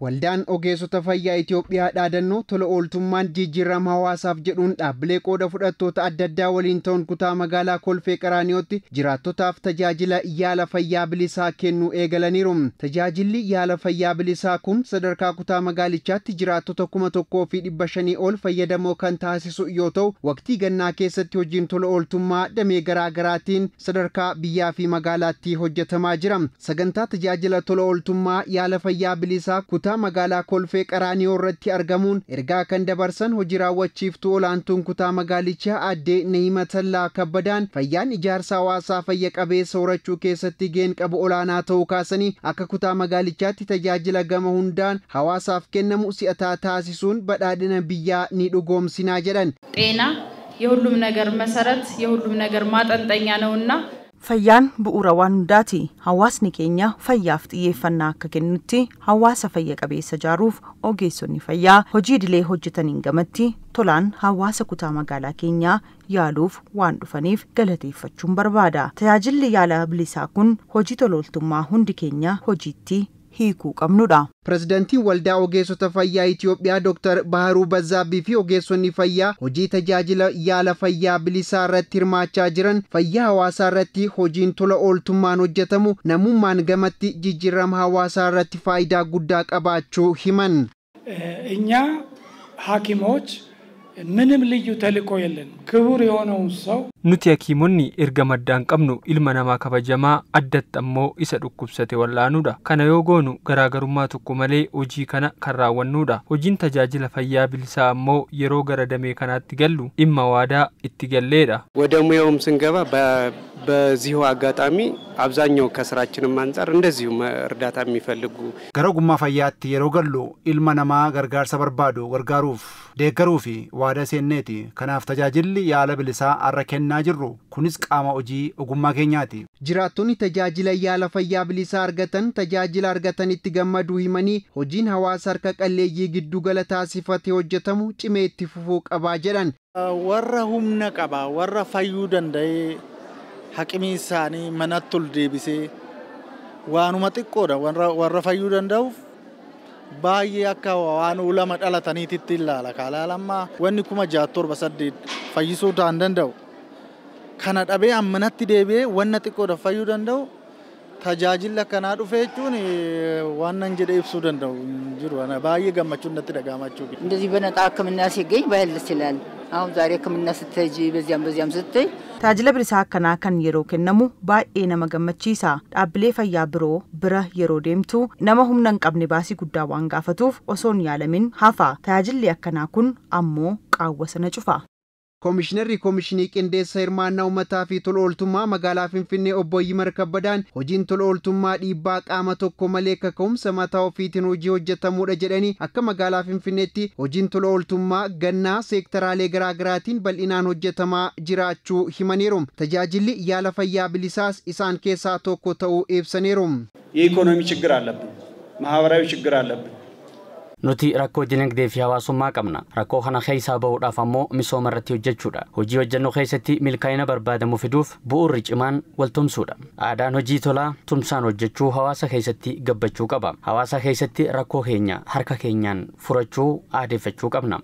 Waldaan ogeessota fayyaa Itoophiyaa dhaadannoo tola ooltummaan jijjiirama hawaasaaf jedhuun dhaabbilee qooda fudhattoota adda addaa waliin ta'uun kutaa magaalaa Kolfee Qaraaniyooti jiraattotaaf tajaajila yaala fayyaa bilisaa kennuu eegalaniiru. Tajaajilli yaala fayyaa bilisaa kun sadarkaa kutaa magaalichaatti jiraattota 1,500 ol fayyadamoo kan taasisu yoo ta'u, waqtii gannaa keessatti hojiin tola ooltummaa damee garaa garaatiin sadarkaa biyyaa fi magaalaatti hojjetamaa jira. Sagantaa tajaajila tola ooltummaa yaala fayyaa bilisaa magaalaa Kolfee Qaraaniyoo irratti argamuun ergaa kan dabarsan hojii raawwachiiftuu olaantuun kutaa magaalichaa aadde Nahimatallaa Kabbadaan fayyaan ijaarsa hawaasaa fayya qabeessa horachuu keessatti gaheen qabu olaanaa ta'uu kaasanii akka kutaa magaalichaatti tajaajila gama hundaan hawaasaaf kennamu si'ataa taasisuun badhaadhina biyyaa ni dhugoomsinaa jedhan. ጤና የሁሉም ነገር መሰረት የሁሉም ነገር ማጠንጠኛ ነውና Fayyaan bu'uura waan hundaati. Hawaasni keenya fayyaaf xiyyeeffannaa akka kennutti hawaasa fayya qabeessa ijaaruuf ogeessonni fayyaa hojii idilee hojjetaniin gamatti tolaan hawaasa kutaa magaalaa keenyaa yaaluuf waan dhufaniif galateeffachuun barbaada. Tajaajilli yaala bilisaa kun hojii tola ooltummaa hundi keenya hojiitti hiikuu qabnudha. Pirezidaantiin Waldaa Ogeessota Fayyaa Itoophiyaa Dr. Baharuu Bazzaabii fi ogeessonni fayyaa hojii tajaajila yaala fayyaa bilisaa irratti hirmaachaa jiran fayyaa hawaasaa irratti hojiin tola ooltummaan hojjetamu namummaan gamatti jijjiirama hawaasaa irratti faayidaa guddaa qabaachuu himan. እኛ ሐኪሞች ምንም ልዩ ተልእኮ የለን ክቡር የሆነውን ሰው nuti hakiimonni erga maddaan qabnu ilma namaa kabajamaa addatti ammoo isa dhukkubsate wallaanuudha. Kana yoo goonu garaagarummaa tokko malee hojii kana kan raawwannuudha. Hojiin tajaajila fayyaa bilisaa ammoo yeroo gara damee kanaatti gallu dhimma waadaa itti galleedha. ወደ ሙያውም ስንገባ በዚሁ አጋጣሚ አብዛኛው ከስራችንም አንፃር እንደዚሁ እርዳታ የሚፈልጉ ገረጉማ ፈያት yeroo gallu ilma namaa gargaarsa barbaadu gargaaruuf deeggaruu fi waada seenneeti. Kanaaf tajaajilli yaala bilisaa arra kennaa jirru kunis qaama hojii ogummaa keenyaati. Jiraattonni tajaajila yaala fayyaa bilisaa argatan tajaajila argatanitti gammaduu himanii hojiin hawaasa harka qalleeyyii giddu gala taasifate hojjetamu cimee itti fufuu qabaa jedhan. warra humna qaba warra fayyuu danda'e haqimii isaanii manatti ol deebisee waanuma xiqqoodha warra fayyuu danda'uuf baay'ee akka waan ulama dhalataniitti ilaala. Kalaalammaa wanni 6,700 fayyisuu ta'an danda'u. Kana dhabee ammanatti deebi'ee wanna xiqqoodha fayyuu danda'u tajaajila kanaa dhufee jechuun waan nan jedhee ibsuu danda'u jiru. Baay'ee gammachuun natti dhaga'amachuu. እንደዚህ በነጣ ሕክምና ሲገኝ ባይል ይችላል። አሁን ዛሬ ሕክምና ስትሄጂ በዚያም ስትይ tajaajila bilisaa akkanaa kan yeroo kennamu baay'ee nama gammachiisa. Dhaabbilee fayyaa biroo bira yeroo deemtu nama humna hin qabne baasii guddaa waan gaafatuuf osoo hin yaalamin hafa. Tajaajilli akkanaa kun ammoo qaawwa sana cufa. Komishinarri Komishinii Qindeessa Hirmaannaa Uummataa fi Tola Ooltummaa magaalaa Finfinnee obbo Yimar Kabbadaan hojiin tola ooltummaa dhiibbaa qaama tokko malee kaka'umsa mataa ofiitiin hojii hojjetamuudha jedhanii akka magaalaa Finfinneetti hojiin tola ooltummaa gannaa seektaraalee garaa garaatiin bal'inaan hojjetamaa jiraachuu himaniiru. Tajaajilli yaala fayyaa bilisaas isaan keessaa tokko ta'uu ibsaniiru. የኢኮኖሚ ችግር አለብን ማህበራዊ ችግር አለብን nuti rakkoo dinagdee fi hawaasummaa qabna. Rakkoo kana keessaa bahuudhaaf ammoo misooma irratti hojjechuudha. Hojii hojjennu keessatti milkaa'ina barbaadamu fiduuf bu'uurri cimaan wal tumsuudha. Aadaan hojii tolaa tumsaan hojjechuu hawaasa keessatti gabbachuu qaba. Hawaasa keessatti rakkoo keenya harka keenyaan furachuu aadeeffachuu qabna.